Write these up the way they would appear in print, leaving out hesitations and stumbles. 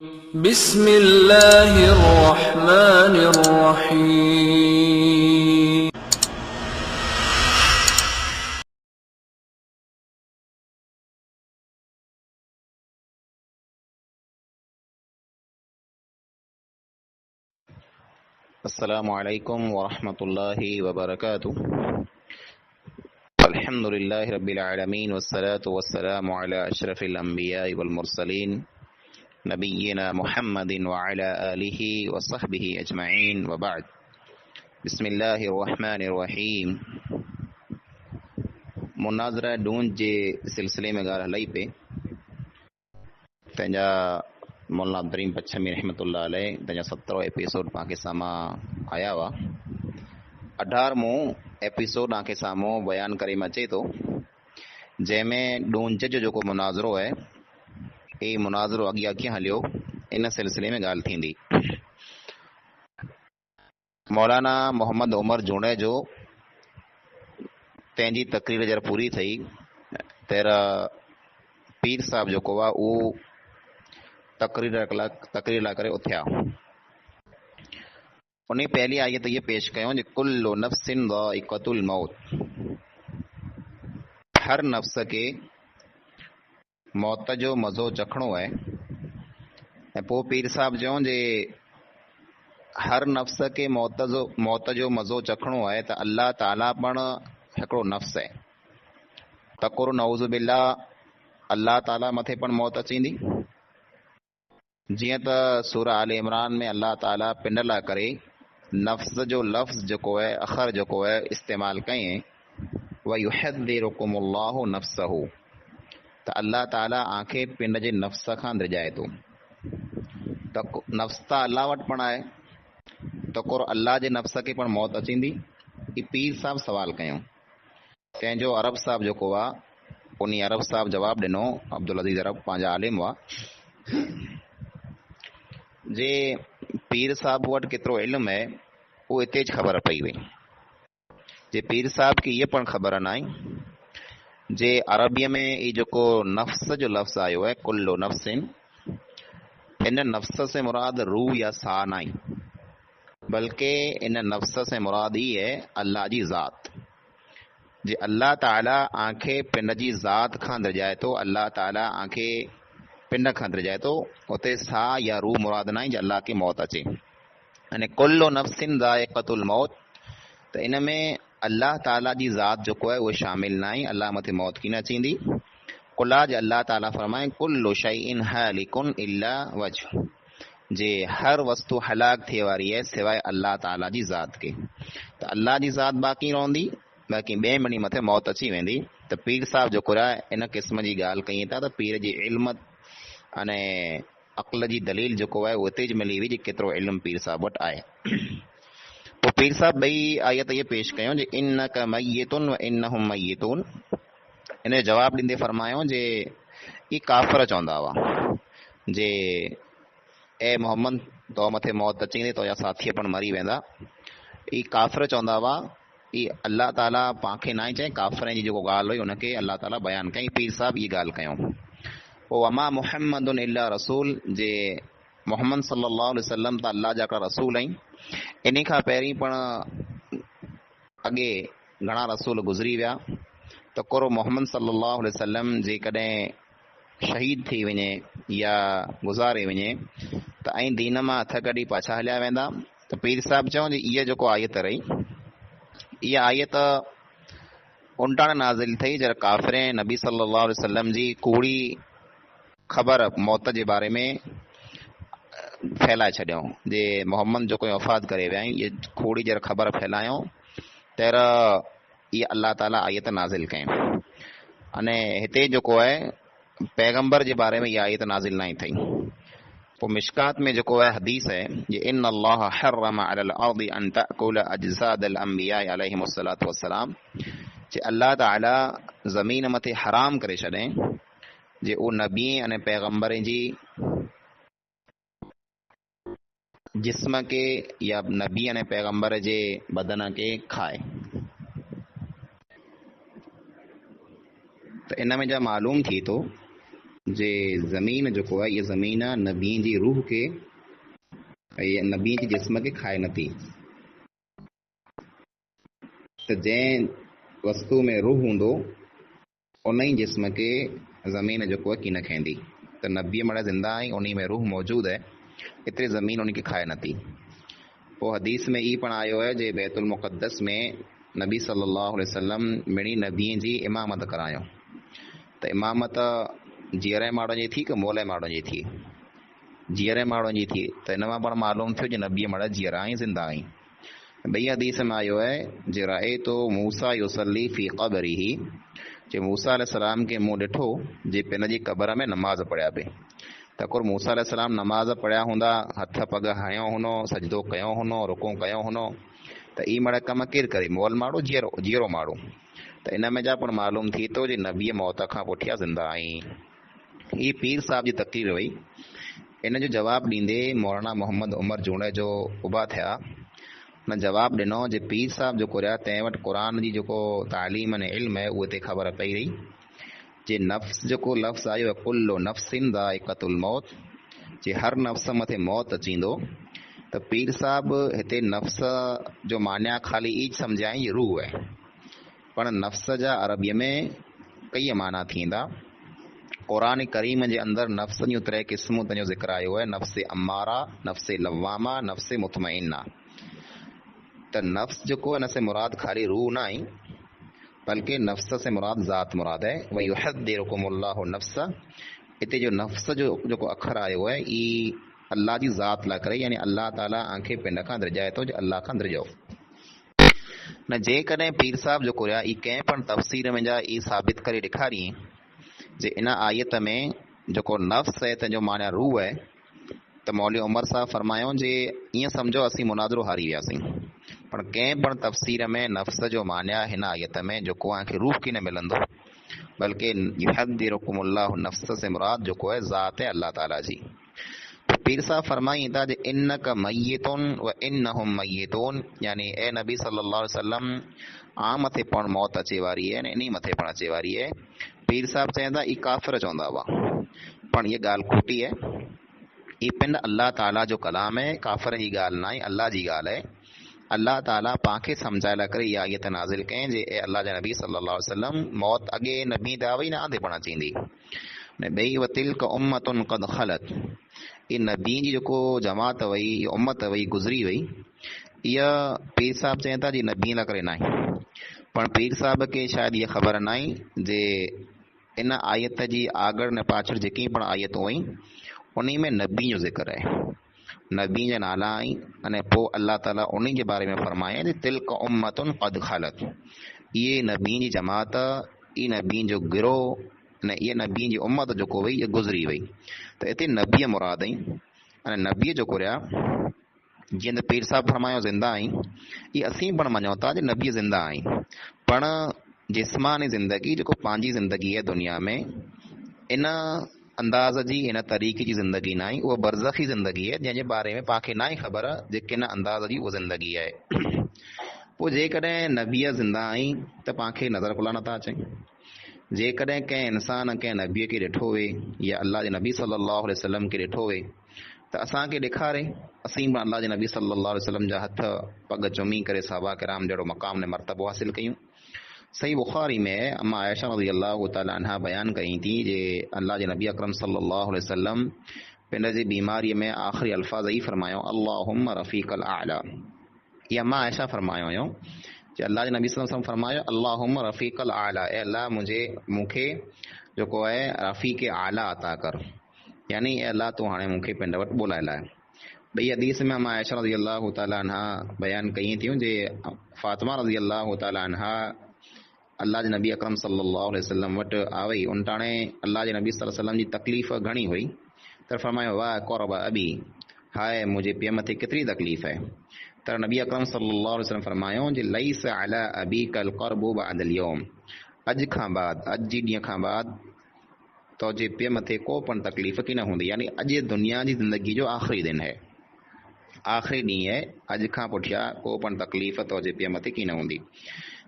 بسم اللہ الرحمن الرحیم۔ السلام علیکم ورحمۃ اللہ وبرکاتہ۔ الحمد للہ رب العالمین والصلاة والسلام علی اشرف الانبیاء والمرسلین نبینا محمد وعلی آلہ وصحبہ اجمعین وبعد۔ بسم اللہ الرحمن الرحیم۔ مناظرہ ڈونج جے سلسلے میں ॻाल्हि हलई पे तंहिंजा मौलाना अब्दुर्रहीम पच्छमी रहमतुल्लाह अलैह तंहिंजा 17 एपिसोड तव्हांखे साम्हूं आया हुआ। 18वां एपिसोड तव्हांखे साम्हूं बयानु करे में अचे थो, जंहिंमें ॾूंज जो जेको मुनाज़रो आहे ही मुनाज़रो अॻियां कीअं हलियो इन सिलसिले में ॻाल्हि थींदी। मौलाना मोहम्मद उमर जुणे जो तंहिंजी तकरीर जर पूरी थी तेरा पीर साहब जेको आहे उहो तकरीर लाइ करे उथिया। उन पहली आयत ये पेश कयूं जो कुल्लु नफ्सिन ज़ाइक़तुल मौत, हर नफ्स के मौत जो मज़ो चखणो है। ऐं पोइ पीर साहब चयूं जे हर नफ्स के मौत जो मज़ो चखणो है त अल्लाह ताला पण हिकिड़ो नफ्स है। तकुर नऊज़ु बिल्लाह अल्लाह ताला मथे पण मौत अचींदी, जीअं त सूरह आल इमरान में अल्लाह ताला पिंड लाइ करे नफ्स जो लफ़्ज़ जेको आहे अख़र जेको आहे इस्तेमालु कयईं व युहद्दिरुकुमुल्लाहु नफ्सहु, त अल्लाह ताला आंखे पिंड जे नफ्स खां डिॼाए थो। त नफ्स त अल्लाह वटि पण आहे, तकुर अल्लाह जे नफ्स खे पण मौत अचींदी। ही पीर साहब सवाल कयूं, तंहिंजो अरब साहब जेको आहे उन अरब साहब जवाबु ॾिनो, अब्दुल अज़ीज़ अरब पंहिंजा आलिम हुआ, जे पीर साहब वटि केतिरो इल्मु आहे उहो हिते ज ख़बर पई वई। जे पीर साहब खे इहा पण ख़बर न आहे जे अरबीअ में ही जेको नफ्स जो लफ़्ज़ आयो आहे कुल्लु नफ्सिन, इन नफ्स से मुराद रूह या साह न आहे, बल्कि इन नफ्स से मुराद ही है अल्लाह जी ज़ात। जे अल्लाह ताला आंखे पिंड जी ज़ात खां डिॼाए थो, अल्लाह ताला आंखे पिंड खां डिॼाए थो, उते साह या रूह मुराद न आहे जे अल्लाह खे मौत अचे। अने कुल्लु नफ्सिन ज़ाइक़तुल मौत, त इन में अल्लाह ताला जी ज़ात जेको आहे उहो शामिल न आहे, अल्लाह मथे मौत की न अचींदी। कुला जे अल्लाह ताला फरमाए कुल्लु शैइन हालिकुन इल्ला वजह, जे हर वस्तु हलाक थिए वारी आहे सिवाय अल्लाह ताला जी ज़ात के। त अल्लाह जी ज़ात बाक़ी रहंदी, बाक़ी ॿिए मनी मथे मौत अची वेंदी। त पीर साहब जेको आहे इन क़िस्म जी ॻाल्हि कई था, त पीर जी इल्म अने अक़ल जी दलील जेको आहे उहो हिते ज मिली हुई जे केतिरो इल्मु पीर साहब वटि आहे। पोइ पीर साहब ॿई आयत इहे पेश कयूं जे इन्नक मय्यितुन व इन्नहुम मय्यितून। इन जो जवाबु ॾींदे फरमायूं जे ई काफ़िर चवंदा हुआ जे ए मोहम्मद तो मथे मौत अचींदी, तो या साथी पण मरी वेंदा। ई काफ़िर चवंदा हुआ, ई अल्लाह ताला पांखे न चई, काफ़िरनि जी जेको ॻाल्हि हुई उनखे अल्लाह ताला बयानु कई। पीर साहब ई ॻाल्हि कयूं। पोइ वमा मुहम्मदुन इल्ला रसूल, जे मोहम्मद सल्लल्लाहु अलैहि वसल्लम त अल्लाह जा हिकिड़ा रसूल आहिनि। इन खां पहिरीं पण अॻे घणा रसूल गुज़री विया। त कोरो मोहम्मद सल्लल्लाहु अलैहि वसल्लम जेकॾहिं शहीद थी वञे या गुज़ारे वञे त ऐं दीन मां हथ कढी पाछा हलिया वेंदा। त पीर साहब चऊं जे इहा जेको आयत रही, इहा आयत उल्टाण नाज़िल थी जॾहिं काफ़िर नबी सल्लल्लाहु अलैहि वसल्लम जी कूड़ी ख़बर मौत जे बारे में फैलाए छॾियऊं, जे मोहम्मद जेको वफ़ात करे विया आहिनि, इहे कूड़ी जर ख़बर फैलायूं तर इहा अल्लाह ताला आयत नाज़िल कयूं। अने हिते जेको आहे पैगंबर जे बारे में इहा आयत नाज़िल न थी। पोइ मिशकात में जेको आहे हदीस है जे इन अल्लाह हर्रम अलल अर्दि अन तअकुल अजसादल अंबिया अलैहिमुस्सलातु वस्सलाम, जे अल्लाह ताला ज़मीन मथे हराम करे छॾे जे उहो नबी अने पैगंबर जी जिस्म के या नबी अने पैगंबर जे बदन के खाए। त इन में जा मालूम थी थो जे ज़मीन जेको आहे इहा ज़मीन नबी जी रूह के नबी जी जिस्म के खाए नथी। त जंहिं वस्तु में रूह हूंदो उन ई जिस्म के ज़मीन जेको आहे की न खाईंदी। त नबी मड़ा ज़िंदा आई उन में रूह मौजूद है, एतिरे ज़मीन उन खे खाए नथी। पोइ हदीस में ई पण आयो है जे बैतुल मुक़द्दस में नबी सल्लल्लाहु अलैहि वसल्लम मिणी नबी जी इमामत करायो। त इमामत जीअरे माण्हुनि जी थी कि मोले माण्हुनि जी थी? जीअरे माण्हुनि जी थी। त इन मां पण मालूम थियो जे नबी मड़ा जीअरा आई ज़िंदा आई। ॿई हदीस में आयो है जे राए तो मूसा युसल्ली फी क़ब्रिही, जे मूसा अलैहिस्सलाम के मूं ॾिठो जे पिन जी क़बर में नमाज़ पढ़िया पे। त कुर मूसा अलैहिस्सलाम नमाज़ पढ़िया हूंदा, हथ पग हयो हूंदो, सजदो कयो हूंदो, रुको कयो हूंदो, त ई मड़ा कम केरु करे? मोल माण्हू, जीअरो माण्हू। त इन में जा पण मालूम थी थो जे नबी मौत खां पुठियां ज़िंदा आई। ही पीर साहब जी तक़रीर हुई। इन जो जवाबु ॾींदे मौलाना मोहम्मद उमर जूणे जो उबा थिया। न जवाबु ॾिनो जे पीर साहब जेको रहिया तंहिं वटि क़ुरान जी जेको तालीम ऐं इल्म आहे उहे ते ख़बर पई रही जे नफ़्स जेको लफ़्ज़ आयो आहे कुल्लु नफ़्सिन ज़ाइक़तुल मौत, जे हर नफ़्स मथे मौत अचींदो। त पीर साहब हिते नफ़्स जो मान्या ख़ाली ई सम्झाई रूह आहे, पण नफ़्स जा अरबीअ में कई माना थींदा। क़ुरान करीम जे अंदरि नफ़्स जूं 3 क़िस्मूं जो ज़िक्र आयो आहे, नफ़्स अम्मारा, नफ़्स लवामा, नफ़्स मुतमइन्ना। त नफ़्स जेको इन से मुराद खाली रूह न आई, बल्कि नफ़्स से मुराद ज़ात मुराद है। वही युहद्दिरुकुमुल्लाहु नफ़्स, हिते जो नफ़्स जो जेको अखर आयो है ई अल्लाह जी ज़ात लाइ करे, यानी अल्लाह ताला आंखे पिंड खां द्रिजाए थो जे अल्लाह खां द्रिजो। न जेकॾहिं पीर साहब जेको रहिया ई कंहिं पण तफ़सीर में जा ई साबित करे ॾेखारी जे इन आयत में जेको नफ़्स आहे तंहिंजो माना रूह आहे, त मौलवी उमर साहब फरमायो जे ईअं सम्झो असीं मुनाज़रो हारी वियासीं। पण कंहिं पण तफ़सीर में नफ़्स जो माना हिन आयत में जेको आहे रूह की न मिलंदो, बल्कि युहद्दिरुकुमुल्लाहु नफ़्स से मुराद जेको आहे ज़ात है अल्लाह ताला जी। पीर साहब फरमाई था जे इन्नक मय्यतुन व इन्नहुम मय्यतून, यानी ए नबी सल्लल्लाहु अलैहि वसल्लम आ मथे पण मौत अचे वारी है, इन मथे पण अचे वारी है। पीर साहब चवंदा ई काफ़िर चवंदा हुआ, पण ये ॻाल्हि खोटी है। ई पिंड अल्लाह ताला जो कलाम है, काफ़िर जी ॻाल्हि न आहे, अल्लाह जी ॻाल्हि है। अल्लाह ताला पांखे सम्झाए लाइ करे इहा आयत नाज़िल कयईं जे ए अल्लाह जा नबी सल्लल्लाहु अलैहि वसल्लम मौत अॻे नबी त वई न आंदे पण अचींदी। ॿई वतिल्क उम्मतुन क़द ख़लत, ई नबी जी जेको जमात वई, उम्मत वई, गुज़री वई, इहा पीर साहब चवनि था जी नबी लाइ करे न आहे। पण पीर साहब खे शायदि इहा ख़बर न आई जे इन आयत जी आगड़ ने पाछड़ जेकी पण आयतूं हुई उन में नबी जो ज़िक्र आहे, नबी जा नाला आई, अने पोइ अल्लाह ताला उन जे बारे में फरमाया जे तिल्क उम्मतुन क़द ख़लत, इहे नबी जी जमात, ई नबी जो गिरोह, ने इहे नबी जी उम्मत जेको वई इहा गुज़री वई। त हिते नबीअ मुराद आई, अने नबीअ जेको रहिया जीअं त पीर साहब फरमायो ज़िंदा आई, इहे असीं पण मञूं था जे नबी ज़िंदा आई, पण जिस्मानी ज़िंदगी जेको पंहिंजी ज़िंदगी आहे दुनिया में इन अंदाज़ जी, इन तरीक़े जी ज़िंदगी न आई, उहा बरज़खी ज़िंदगी आहे जंहिंजे बारे में पांखे न आहे ख़बर जे किन अंदाज़ जी उहा ज़िंदगी आहे। पोइ जेकॾहिं नबीअ ज़िंदा आई त पांखे नज़र खुला नथा अचनि। जेकॾहिं कंहिं इंसान कंहिं नबीअ खे ॾिठो हुए या अल्लाह जे नबी सल्लल्लाहु अलैहि वसल्लम खे ॾिठो हुए त असांखे ॾेखारे असीं बि अल्लाह जे नबी सल्लल्लाहु अलैहि वसल्लम जा हथ पग चुमी करे सहाबा किराम जहिड़ो मक़ाम ने मर्तबो हासिल कयूं। सही बुखारी में अम्मा आयशा रज़ी अल्लाह तआला अन्हा बयान कई थी जे अल्लाह जे नबी अकरम सल्लल्लाहु अलैहि वसल्लम पिंड जी बीमारीअ में आख़िरी अल्फाज़ ई फरमायो अल्लाहुम्मा रफ़ीक़ल आला। ये अम्मा आयशा फरमायो हुयो जे अल्लाह जे नबी सल्लल्लाहु अलैहि वसल्लम फरमायो अल्लाहुम्मा रफ़ीक़ल आला, ए अल्लाह मूंखे जेको आहे रफ़ीक़ आला अता कर, यानी ए अल्लाह तूं हाणे मूंखे पिंड वटि ॿोलाए लाइ। ॿई हदीस में अम्मा आयशा रज़ी अल्लाह तआला अन्हा बयान कई थियूं जे फातिमा रज़ी अल्लाह तआला अन्हा अल्लाह जे नबी अकरम सल्लल्लाहु अलैहि वसल्लम वटि आवई। उन टाणे अल्लाह जे नबी सल्लल्लाहु अलैहि वसल्लम जी तकलीफ़ घणी हुई त फरमायो वाह क़ुरब अबी, हाय मुंहिंजे पीउ मथे केतिरी तकलीफ़ आहे। त नबी अकरम सल्लल्लाहु अलैहि वसल्लम फरमायो जे लैस अला अबीकल क़ुरबु बअदल यौम, अॼु खां बाद, अॼु जी ॾींहं खां बाद तो जे पीउ मथे को पण तकलीफ़ की न हूंदी, यानी अॼु दुनिया जी ज़िंदगी जो आख़िरी दिन है, आख़िरी ॾींहुं है, अॼु खां पुठियां को पण तकलीफ़ तो जे पीउ मथे की न हूंदी।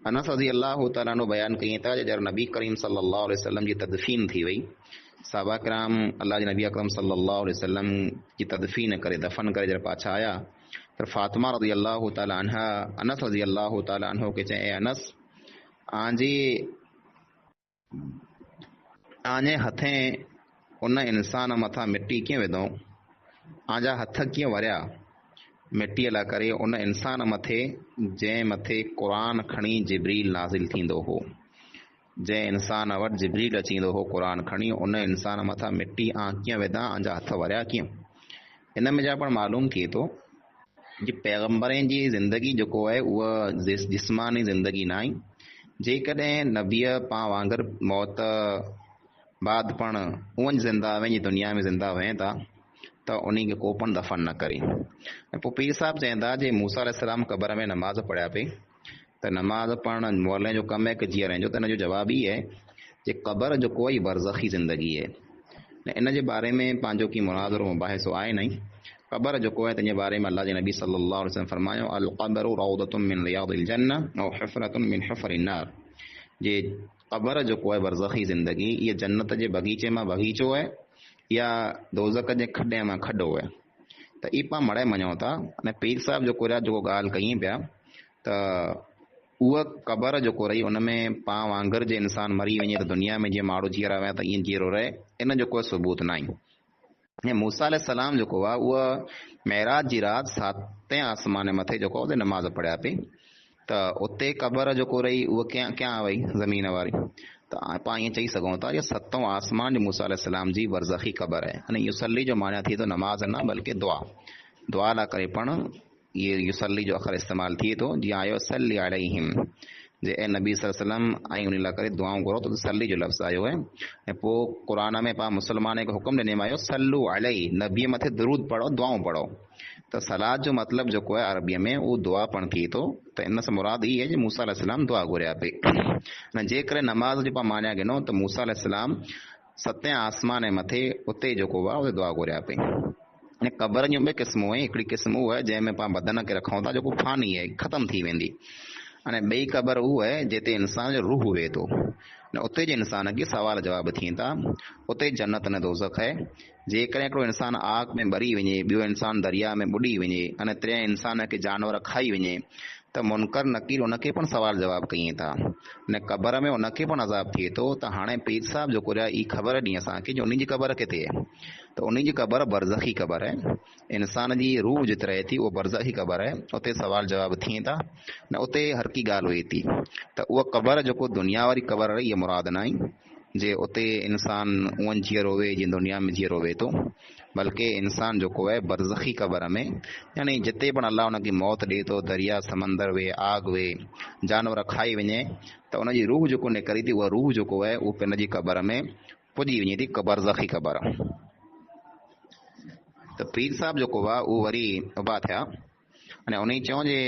अनस रज़ी अल्लाह तआला अन्हु बयान कई था जे जॾहिं नबी करीम सल्लल्लाहु अलैहि वसल्लम जी तदफीन थी वई صحابہ کرام اللہ جے نبی اکرم صلی اللہ علیہ وسلم کی تدفین کرے دفن کرے جب پاچھا آیا پھر فاطمہ رضی اللہ تعالی عنہ انس رضی اللہ تعالی عنہ کے چئے اے انس آنجے ہتھیں ان انسان متھا مٹی کیوں ودوں آنجا ہتھ کیوں وریا مٹی لا کرے ان انسان متھے جے متھے قرآن کھڑی جبریل نازل تھیندو ہو جے انسان وٹ جبریل اچیندو ہو قرآن کھڑی ان انسان متھا مٹی کیوں ودا آنجا ہتھ وریا کیوں ان میں جا پڑ معلوم کیے تو جی پیغمبریں جی زندگی جو ہے وہ جسمانی زندگی نہ جے کدیں نبی پا وانگر موت بعد پڑ اون زندہ ویں دنیا میں زندہ ویں تا تو انہیں کے کو پن دفن نہ کرے پو پیر صاحب چیندا جے موسیٰ علیہ السلام قبر میں نماز پڑھیا پہ تو نماز پڑھنا مولیں جو کم ہے کہ جی رہیں جو تو جو جواب ہی ہے کہ قبر جو کوئی برزخی زندگی ہے ان کے بارے میں پانچوں کی مناظر و مباحث آئے نہیں قبر جو کوئی تنجے بارے میں اللہ جے نبی صلی اللہ علیہ وسلم فرمایا القبر روضۃ من ریاض الجنہ او حفرۃ من حفر النار جے قبر جو کوئی برزخی زندگی یہ جنت کے بغیچے میں بغیچو ہے یا دوزخ کے کھڈے میں کھڈو ہے تو ای پا مڑے منو تا پیر صاحب جو کوئی جو گال کہیں پیا تو وہ قبر جو کو رہی ان میں پا وانگر جے انسان مری وجے تو دنیا میں جی ماڑو جی رہا ہے تو این جیرو رہے ان جو کوئی ثبوت نہ موسیٰ علیہ السلام جو کو وہ معراج جی رات 7 آسمان متھے جو کو نماز پڑھیا پی تو اتنے قبر جو کو رہی وہ کیا وئی زمین واری تو پا یہ چی سکوں تا یہ 7 آسمان جو موسیٰ علیہ السلام جی برزخی قبر ہے یعنی یوسلی جو معنی تھی تو نماز نہ بلکہ دعا لا کرے پڑھ یہ یوسلی جو اخر استعمال تھی تو جی آیو صلی علیہم جے اے نبی صلی اللہ علیہ وسلم آئی انہیں لا کرے دعاؤں کرو تو صلی جو لفظ آئیو ہے پو قرآن میں پا مسلمانے کو حکم دینے میں آئیو صلو علیہ نبی متھے درود پڑھو دعاؤں پڑھو تو صلاۃ جو مطلب جو کوئی عربی میں وہ دعا پڑھ تھی تو ان سے مراد یہ ہے کہ موسیٰ علیہ السلام دعا گوریا پہ جے کرے نماز جو پا مانیا گنو تو موسیٰ علیہ السلام 7 آسمان متھے اتنے جو کو وہ دعا گوریا پہ قبر جو بے قسموں ہیں ایکڑی قسم وہ ہے جے میں پا بدن کے رکھوں تا جو کو فانی ہے ختم تھی ویندی अने बई क़बर वो है जिते इंसान जो रूह हुए तो उते जे इंसान के सवाल जवाब थियनि था उते जन्नत न दोज़ख है जेकॾहिं हिकिड़ो इंसान आग में ॿरी वञे ॿियो इंसान दरिया में ॿुॾी वञे अने टे इंसान खे जानवर खाई वञे त मुनकर नकीर उनखे पण सवाल जवाब कयूं था ने क़बर में उनखे पण अज़ाब थिए थो त हाणे पीर साहब जो कुरिया ई ख़बर ॾियईं असांखे जो उन जी क़बर किथे आहे तो उन जी क़बर बरज़खी क़बर है इंसान जी रूह जिते रहे थी उहो बरज़खी क़बर है उते सवाल जवाब थिए था न उते हर की ॻाल्हि हुई थी त उहा क़बर जेको दुनिया वारी क़बर इहा मुराद न आहे जे उते इंसान उन जीअं रोवे जीअं दुनिया में जीअं रोवे थो बल्कि इंसान जो को है बरज़खी क़बर में यानी जिते पण अल्लाह उनखे मौत ॾिए थो दरिया समंदर वे आग वे जानवर खाई वञे त उनजी रूह जेको निकिरी थी उहा रूह जेको आहे उहो पिन जी क़बर में पुॼी वञे थी बरज़खी क़बर त पीर साहब जेको आहे उहो वरी उभा थिया अने उन चयो जे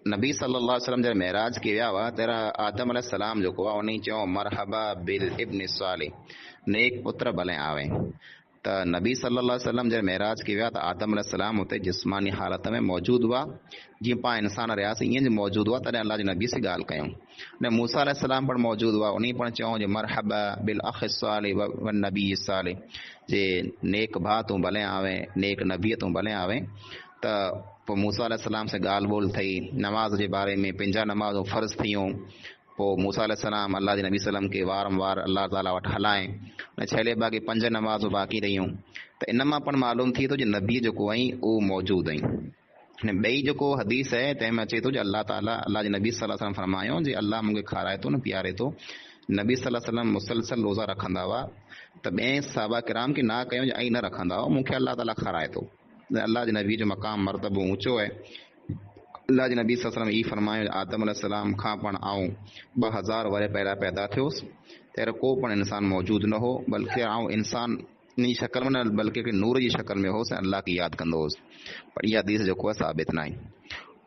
नबी सल्लल्लाहु अलैहि वसल्लम जॾहिं महराज के विया हुआ त आदम अलैहिस्सलाम जेको आहे उन चयो मरहबा बिल इब्न सालिह नेक पुत्र भले आवे त नबी सल्लल्लाहु अलैहि वसल्लम जॾहिं महराज के विया त आदम अलैहिस्सलाम उते जिस्मानी हालत में मौजूदु हुआ जीअं पाण इंसान रहियासीं ईअं मौजूदु हुआ तॾहिं अल्लाह जे नबी से ॻाल्हि कयूं ने मूसा अलैहिस्सलाम पण मौजूदु हुआ उन पण चयूं जे मरहबा बिल अख सालिह व नबी सालिह जे नेक भाउ तूं भले आवे नेक नबीअ तूं भले आवे त पोइ मूसा अलैहिस्सलाम से ॻाल्हि ॿोल थई नमाज़ जे बारे में पंहिंजा नमाज़ूं फ़र्ज़ थियूं पोइ मूसा अलैहिस्सलाम अल्लाह जे नबी सल्लम खे वारंवार अल्लाह ताला वटि हलाए ऐं छले बाक़ी 5 नमाज़ूं बाक़ी रहियूं त इन मां पण मालूम थी थो जो नबी जेको आई उहो मौजूदु आई अने ॿई जेको हदीस आहे तंहिंमें अचे थो जो अल्लाह ताला अल्लाह जे नबी सल्लल्लाहु अलैहि वसल्लम फरमायो जे अल्लाह मूंखे खाराए थो न पीआरे थो नबी सल्लल्लाहु अलैहि वसल्लम मुसलसल रोज़ा रखंदा हुआ त ॿिए सहाबा किराम खे ना कयूं ऐं न रखंदा हुआ मूंखे अल्लाह ताला खाराए थो अल्लाह जे नबी जो मक़ाम मरतबो ऊंचो आहे अल्लाह जे नबी सल्लल्लाहु अलैहि वसल्लम ई फरमायो आदम अलैहिस्सलाम खां पण आऊं 2000 वरे पहिरियां पैदा थियुसि त को पण इंसान मौजूदु न हो बल्कि आऊं इंसान इन जी शक्ल में न बल्कि नूर जी शक्ल में होसि ऐं अल्लाह खे यादि कंदो हुउसि पर इहा हदीस जेको आहे साबित न आहे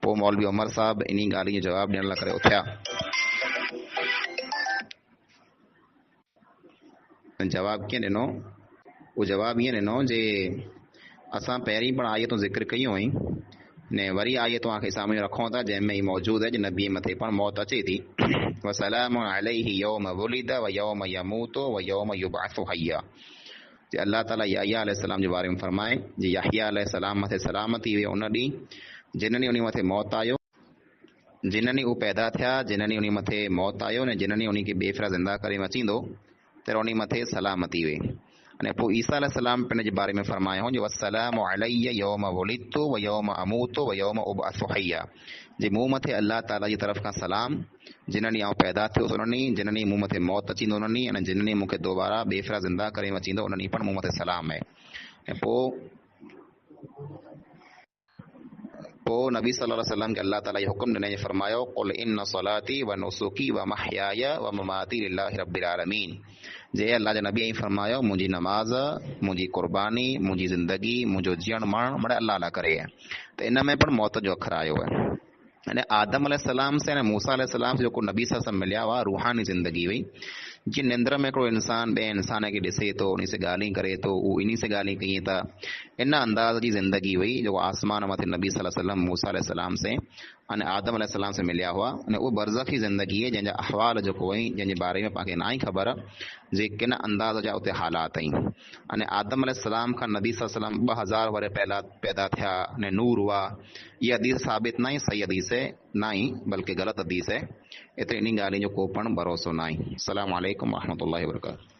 पोइ मौलवी उमर साहब इन ॻाल्हि जो जवाबु ॾियण लाइ करे उथिया जवाबु कीअं ॾिनो उहो जवाबु ईअं ॾिनो जे असां पहिरीं पण आयतूं ज़िक्र कयूं हुई ने वरी आयतूं तव्हांखे साम्हूं रखूं था जंहिंमें ई मौजूदु आहे नबी मथे पण मौत अचे थी वसलाम अलैहि यौम वुलिद व यौम यमूत व यौम युबअसु हय्या जे अल्लाह ताला याहिया अलैहिस्सलाम जे बारे में फरमाए जे याहिया अलैहिस्सलाम मथे सलामत थी वियो उन ॾींहुं जिन ॾींहुं उन मथे मौत आयो, जिन ॾींहुं उहे पैदा थिया, जिन ॾींहुं उन मथे मौत आयो ने जिन ॾींहुं उन खे ॿिए फेरा ज़िंदा करे अचींदो त उन मथे सलामती हुई। अने पोइ ईसा अलैहिस्सलाम पिण जे बारे में फरमायो जो वस्सलामु अलैया यौम वुलिदतु व यौम अमूतु व यौम उबअसु हय्या, जे मूं मथे अल्लाह ताला जी तरफ़ खां सलाम, जिन ॾींहुं आउं पैदा थियो उन ॾींहुं, जिन ॾींहुं मूं मथे मौत अचींदो उन ॾींहुं, ऐं जिन ॾींहुं मूंखे दोबारा ॿिए फेरा ज़िंदा करे अचींदो उन ॾींहुं पिण मूं मथे सलाम आहे। ऐं पोइ नबी सल्लल्लाहु अलैहि वसल्लम खे अल्लाह ताला इहो हुकुम ॾिनई, फरमायो कुल इन्न सलाती व नुसुकी व महयाया व ममाती लिल्लाहि रब्बिल आलमीन, जे अल्लाह जे नबी फरमायो मुंहिंजी नमाज़, मुंहिंजी कुर्बानी, मुंहिंजी ज़िंदगी, मुंहिंजो जीअण मरण बड़े अल्लाह लाइ करे आहे। त इन में पिण मौत जो अखर आयो आहे। अने आदम अलैहिस्सलाम से ऐं मूसा अलैहिस्सलाम से जेको नबी सां मिलिया हुआ रूहानी ज़िंदगी हुई। जीअं निंद्र में हिकिड़ो इंसान ॿिए इंसान खे ॾिसे थो, उन से ॻाल्हियूं करे थो, उहो इन से ॻाल्हियूं कयूं था, इन अंदाज़ जी ज़िंदगी हुई जेको आसमान मथे नबी सल्लल्लाहु अलैहि वसल्लम मूसा अलैहिस्सलाम से अने आदम अलैहिस्सलाम से मिलिया हुआ। अने उहो बरज़खी ज़िंदगी आहे जंहिंजा अहवाल जेको हुई, जंहिंजे बारे में पाण खे ना ई ख़बर जे किन अंदाज़ जा उते हालात आहिनि। अने आदम अलैहिस्सलाम खां नबी सल्लल्लाहु अलैहि वसल्लम 2000 वरे पैदा थिया अने नूर हुआ। इहा हदीस साबित न आहे, सही हदीस है ना ही बल्कि ग़लति हदीस है। एतिरे इन ॻाल्हि जो को पण भरोसो न आहे। अस्सलामु अलैकुम वरहमतुल्लाहि वबरकातुहू।